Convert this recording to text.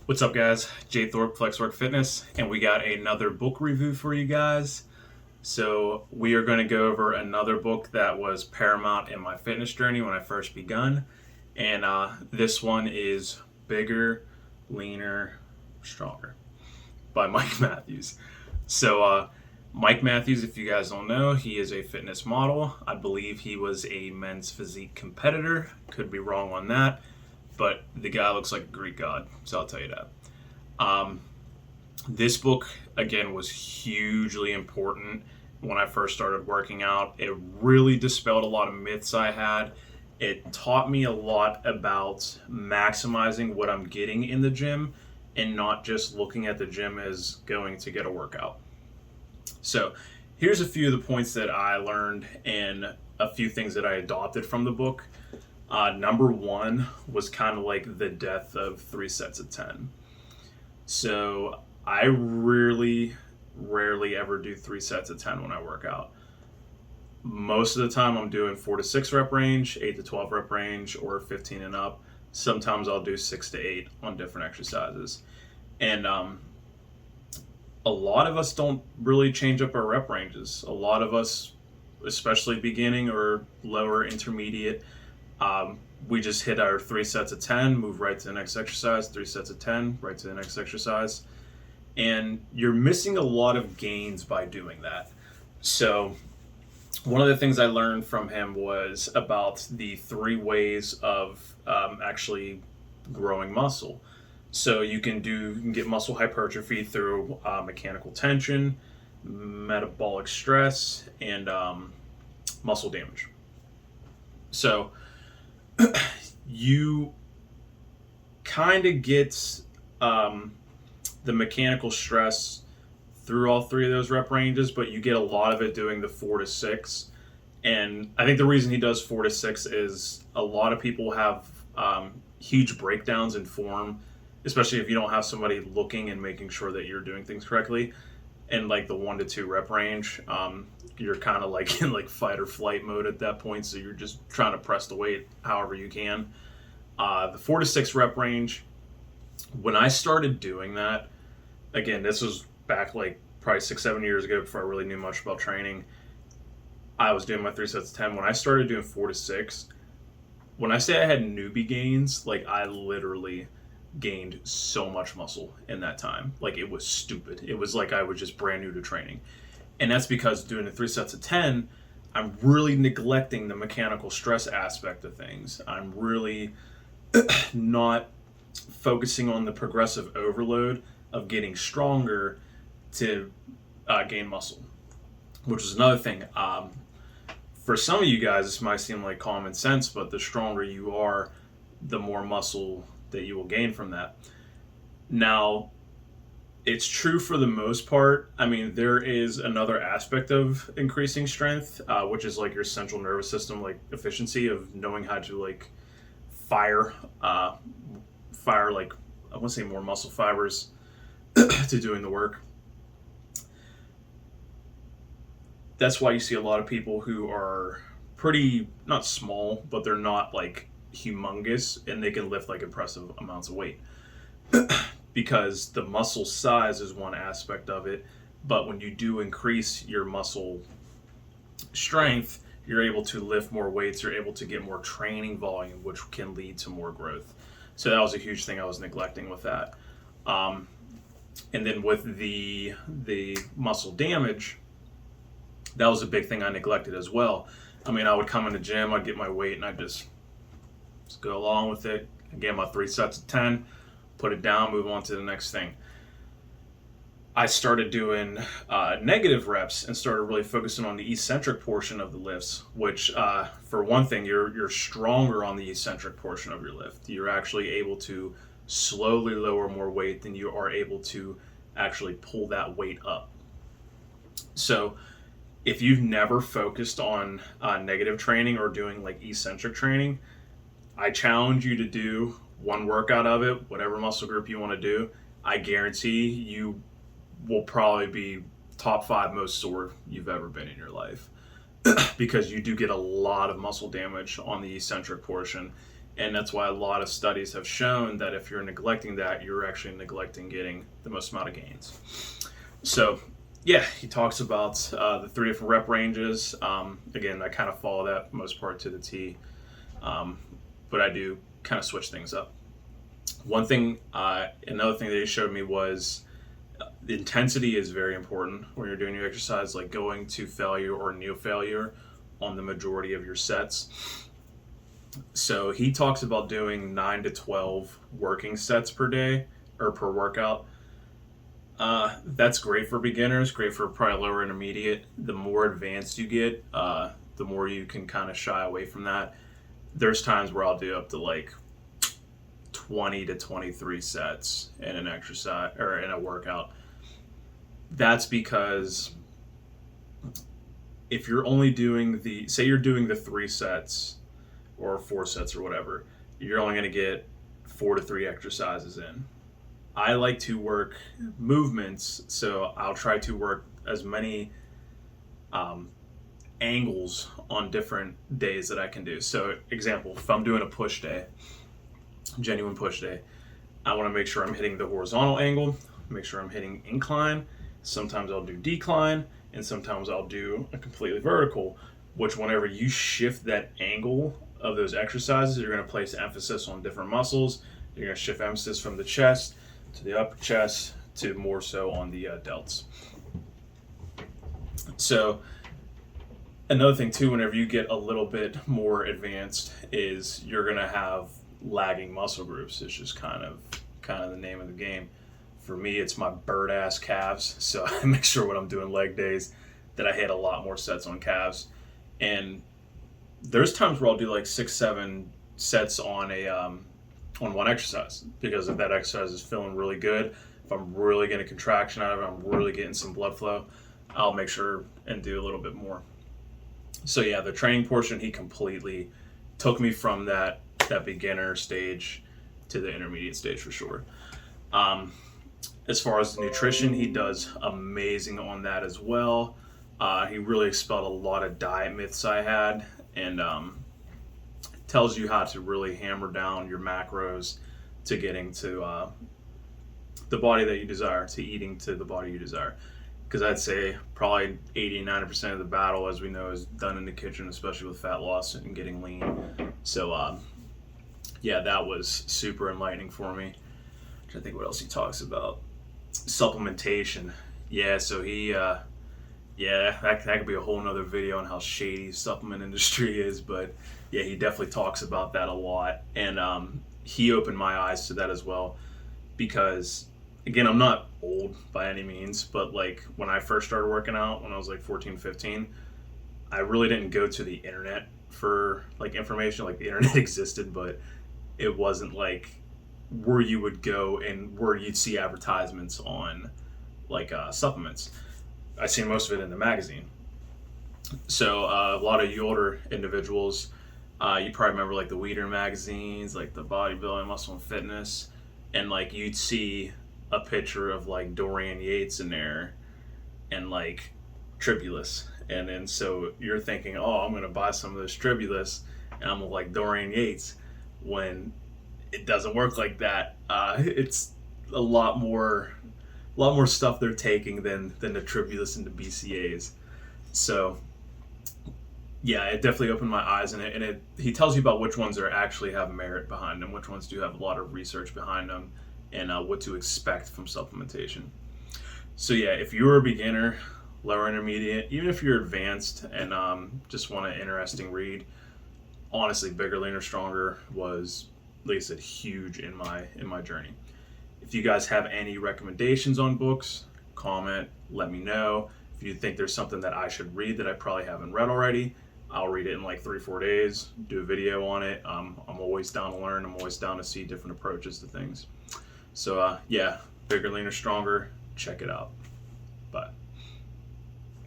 What's up, guys? Jay Thorpe, Flexwork Fitness, and we got another book review for you guys. So we are going to go over another book that was paramount in my fitness journey when I first begun, and this one is Bigger, Leaner, Stronger by Mike Matthews. So Mike Matthews, if you guys don't know, he is a fitness model. I believe he was a men's physique competitor. Could be wrong on that, but the guy looks like a Greek god, so I'll tell you that. This book, again, was hugely important when I first started working out. It really dispelled a lot of myths I had. It taught me a lot about maximizing what I'm getting in the gym and not just looking at the gym as going to get a workout. So here's a few of the points that I learned and a few things that I adopted from the book. Number one was kind of like the death of 3 sets of 10. So I rarely ever do 3 sets of 10 when I work out. Most of the time I'm doing 4 to 6 rep range, 8 to 12 rep range, or 15 and up. Sometimes I'll do 6 to 8 on different exercises. And a lot of us don't really change up our rep ranges. A lot of us, especially beginning or lower intermediate, we just hit our 3 sets of 10, move right to the next exercise, 3 sets of 10, right to the next exercise. And you're missing a lot of gains by doing that. So one of the things I learned from him was about the 3 ways of actually growing muscle. So you can get muscle hypertrophy through mechanical tension, metabolic stress, and muscle damage. So you kind of get the mechanical stress through all 3 of those rep ranges, but you get a lot of it doing the 4 to 6. And I think the reason he does 4 to 6 is a lot of people have huge breakdowns in form, especially if you don't have somebody looking and making sure that you're doing things correctly. And like the 1 to 2 rep range, you're kind of like in like fight or flight mode at that point, so you're just trying to press the weight however you can. The 4 to 6 rep range, when I started doing that, again, this was back like probably 6-7 years ago before I really knew much about training. I was doing my 3 sets of 10. When I started doing 4 to 6, when I say I had newbie gains, like I literally gained so much muscle in that time. Like it was stupid. It was like I was just brand new to training. And that's because doing the 3 sets of 10, I'm really neglecting the mechanical stress aspect of things. I'm really not focusing on the progressive overload of getting stronger to gain muscle, which is another thing. For some of you guys, this might seem like common sense, but the stronger you are, the more muscle that you will gain from that. Now, it's true for the most part. I mean, there is another aspect of increasing strength, which is like your central nervous system, like efficiency of knowing how to like fire like, I want to say more muscle fibers to doing the work. That's why you see a lot of people who are pretty, not small, but they're not like humongous, and they can lift like impressive amounts of weight. Because the muscle size is one aspect of it, but when you do increase your muscle strength, you're able to lift more weights, you're able to get more training volume, which can lead to more growth. So that was a huge thing I was neglecting with that. And then with the muscle damage, that was a big thing I neglected as well. I mean, I would come in the gym, I'd get my weight, and I'd just go along with it. I get my 3 sets of 10, put it down, move on to the next thing. I started doing negative reps and started really focusing on the eccentric portion of the lifts, which for one thing, you're stronger on the eccentric portion of your lift. You're actually able to slowly lower more weight than you are able to actually pull that weight up. So if you've never focused on negative training or doing like eccentric training, I challenge you to do one workout of it, whatever muscle group you want to do. I guarantee you will probably be top 5 most sore you've ever been in your life because you do get a lot of muscle damage on the eccentric portion. And that's why a lot of studies have shown that if you're neglecting that, you're actually neglecting getting the most amount of gains. So, yeah, he talks about the 3 different rep ranges. Again, I kind of follow that most part to the T, but I do kind of switch things up. Another thing that he showed me was the intensity is very important when you're doing your exercise, like going to failure or near failure on the majority of your sets. So he talks about doing 9 to 12 working sets per day or per workout. That's great for beginners, great for probably lower intermediate. The more advanced you get, the more you can kind of shy away from that. There's times where I'll do up to like 20 to 23 sets in an exercise or in a workout. That's because if you're only doing say you're doing the 3 sets or 4 sets or whatever, you're only going to get 4 to 3 exercises in. I like to work movements, so I'll try to work as many angles on different days that I can do. So, example, if I'm doing a push day, genuine push day, I want to make sure I'm hitting the horizontal angle, make sure I'm hitting incline. Sometimes I'll do decline, and sometimes I'll do a completely vertical, which whenever you shift that angle of those exercises, you're going to place emphasis on different muscles. You're going to shift emphasis from the chest to the upper chest to more so on the delts. So another thing too, whenever you get a little bit more advanced, is you're going to have lagging muscle groups. It's just kind of the name of the game. For me, it's my bird ass calves, so I make sure when I'm doing leg days that I hit a lot more sets on calves. And there's times where I'll do like 6-7 sets on one exercise, because if that exercise is feeling really good, if I'm really getting a contraction out of it, I'm really getting some blood flow, I'll make sure and do a little bit more. So yeah, the training portion, he completely took me from that beginner stage to the intermediate stage for sure. As far as nutrition, he does amazing on that as well. He really expelled a lot of diet myths I had, and tells you how to really hammer down your macros to getting to the body that you desire, to eating to the body you desire. Because I'd say probably 80-90% of the battle, as we know, is done in the kitchen, especially with fat loss and getting lean. So yeah, that was super enlightening for me. I'm trying to think what else he talks about. Supplementation. Yeah, so he that could be a whole nother video on how shady the supplement industry is, but yeah, he definitely talks about that a lot. And he opened my eyes to that as well, because again, I'm not old by any means, but like when I first started working out when I was like 14, 15, I really didn't go to the internet for like information. Like the internet existed, but it wasn't like where you would go and where you'd see advertisements on like supplements. I seen most of it in the magazine. So a lot of you older individuals, you probably remember like the Weeder magazines, like the Bodybuilding, Muscle and Fitness, and like you'd see a picture of like Dorian Yates in there and like Tribulus, and then so you're thinking, oh, I'm gonna buy some of this Tribulus and I'm like Dorian Yates, when it doesn't work like that. It's a lot more stuff they're taking than the Tribulus and the BCAAs. So yeah, it definitely opened my eyes, and he tells you about which ones are actually have merit behind them, which ones do have a lot of research behind them, and what to expect from supplementation. So yeah, if you're a beginner, lower intermediate, even if you're advanced and just want an interesting read, honestly, Bigger, Leaner, Stronger was, like I said, huge in my journey. If you guys have any recommendations on books, comment, let me know. If you think there's something that I should read that I probably haven't read already, I'll read it in like 3-4 days, do a video on it. I'm always down to learn. I'm always down to see different approaches to things. So yeah, Bigger, Leaner, Stronger, check it out.